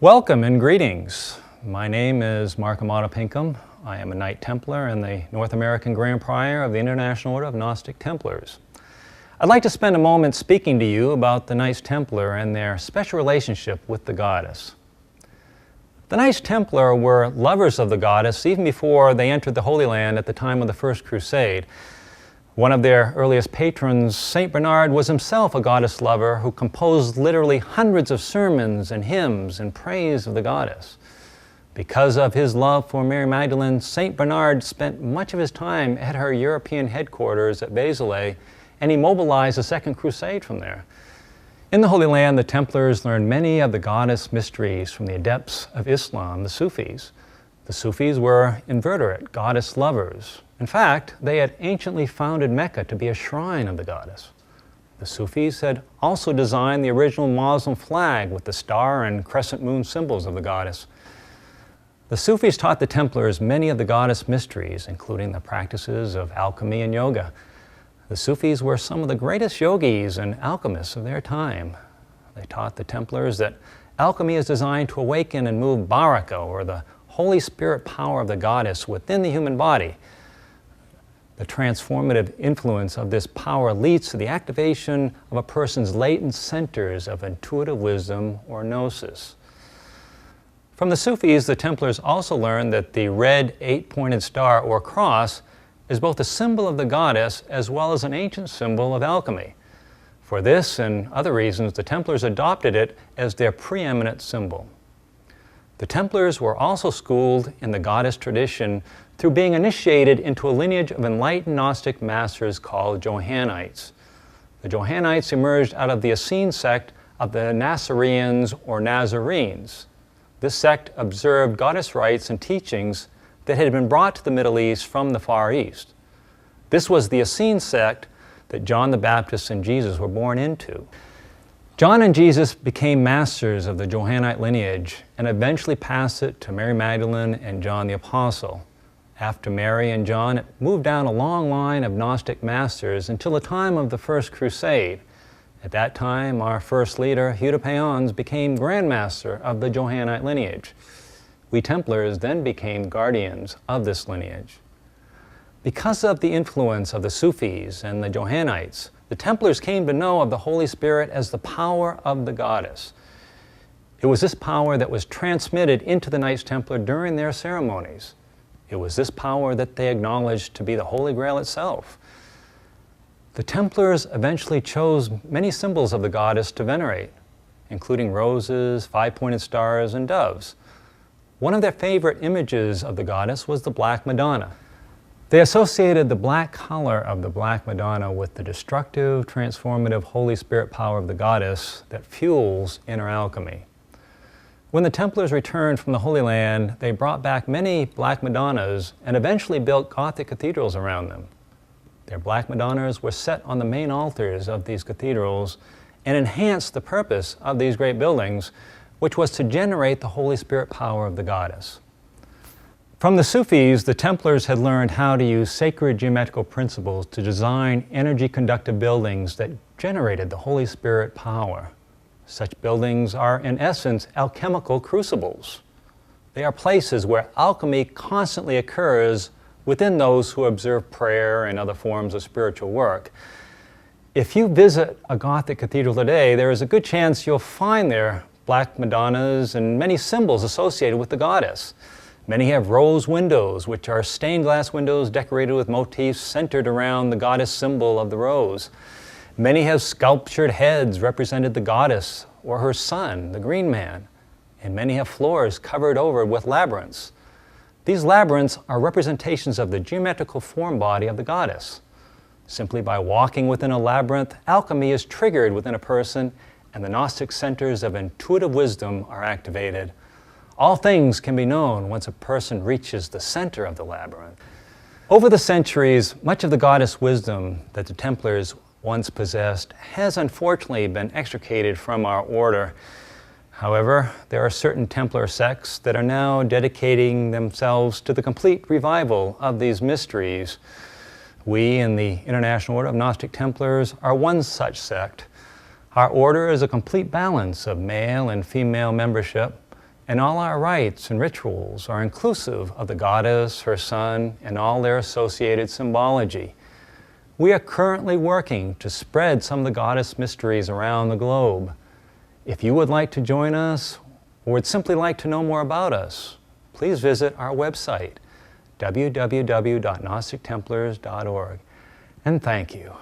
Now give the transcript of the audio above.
Welcome and greetings. My name is Mark Amaru Pinkham. I am a Knight Templar and the North American Grand Prior of the International Order of Gnostic Templars. I'd like to spend a moment speaking to you about the Knights Templar and their special relationship with the goddess. The Knights Templar were lovers of the goddess even before they entered the Holy Land at the time of the First Crusade. One of their earliest patrons, Saint Bernard, was himself a goddess lover who composed literally hundreds of sermons and hymns in praise of the goddess. Because of his love for Mary Magdalene, Saint Bernard spent much of his time at her European headquarters at Basilea, and he mobilized the Second Crusade from there. In the Holy Land, the Templars learned many of the goddess mysteries from the adepts of Islam, the Sufis. The Sufis were inveterate goddess lovers. In fact, they had anciently founded Mecca to be a shrine of the goddess. The Sufis had also designed the original Muslim flag with the star and crescent moon symbols of the goddess. The Sufis taught the Templars many of the goddess mysteries, including the practices of alchemy and yoga. The Sufis were some of the greatest yogis and alchemists of their time. They taught the Templars that alchemy is designed to awaken and move baraka, or the Holy Spirit power of the goddess, within the human body. The transformative influence of this power leads to the activation of a person's latent centers of intuitive wisdom or gnosis. From the Sufis, the Templars also learned that the red eight-pointed star or cross is both a symbol of the goddess as well as an ancient symbol of alchemy. For this and other reasons, the Templars adopted it as their preeminent symbol. The Templars were also schooled in the goddess tradition through being initiated into a lineage of enlightened Gnostic masters called Johannites. The Johannites emerged out of the Essene sect of the Nazareans or Nazarenes. This sect observed goddess rites and teachings that had been brought to the Middle East from the Far East. This was the Essene sect that John the Baptist and Jesus were born into. John and Jesus became masters of the Johannite lineage and eventually passed it to Mary Magdalene and John the Apostle. After Mary and John, it moved down a long line of Gnostic masters until the time of the First Crusade. At that time, our first leader, Hugh de Payens, became Grand Master of the Johannite lineage. We Templars then became guardians of this lineage. Because of the influence of the Sufis and the Johannites, the Templars came to know of the Holy Spirit as the power of the goddess. It was this power that was transmitted into the Knights Templar during their ceremonies. It was this power that they acknowledged to be the Holy Grail itself. The Templars eventually chose many symbols of the goddess to venerate, including roses, five-pointed stars, and doves. One of their favorite images of the goddess was the Black Madonna. They associated the black color of the Black Madonna with the destructive, transformative Holy Spirit power of the goddess that fuels inner alchemy. When the Templars returned from the Holy Land, they brought back many Black Madonnas and eventually built Gothic cathedrals around them. Their Black Madonnas were set on the main altars of these cathedrals and enhanced the purpose of these great buildings, which was to generate the Holy Spirit power of the goddess. From the Sufis, the Templars had learned how to use sacred geometrical principles to design energy-conductive buildings that generated the Holy Spirit power. Such buildings are, in essence, alchemical crucibles. They are places where alchemy constantly occurs within those who observe prayer and other forms of spiritual work. If you visit a Gothic cathedral today, there is a good chance you'll find there Black Madonnas and many symbols associated with the goddess. Many have rose windows, which are stained glass windows decorated with motifs centered around the goddess symbol of the rose. Many have sculptured heads represented the goddess or her son, the Green Man, and many have floors covered over with labyrinths. These labyrinths are representations of the geometrical form body of the goddess. Simply by walking within a labyrinth, alchemy is triggered within a person and the Gnostic centers of intuitive wisdom are activated. All things can be known once a person reaches the center of the labyrinth. Over the centuries, much of the goddess wisdom that the Templars once possessed has unfortunately been extricated from our order. However, there are certain Templar sects that are now dedicating themselves to the complete revival of these mysteries. We in the International Order of Gnostic Templars are one such sect. Our order is a complete balance of male and female membership, and all our rites and rituals are inclusive of the goddess, her son, and all their associated symbology. We are currently working to spread some of the goddess mysteries around the globe. If you would like to join us or would simply like to know more about us, please visit our website, www.gnostictemplars.org. And thank you.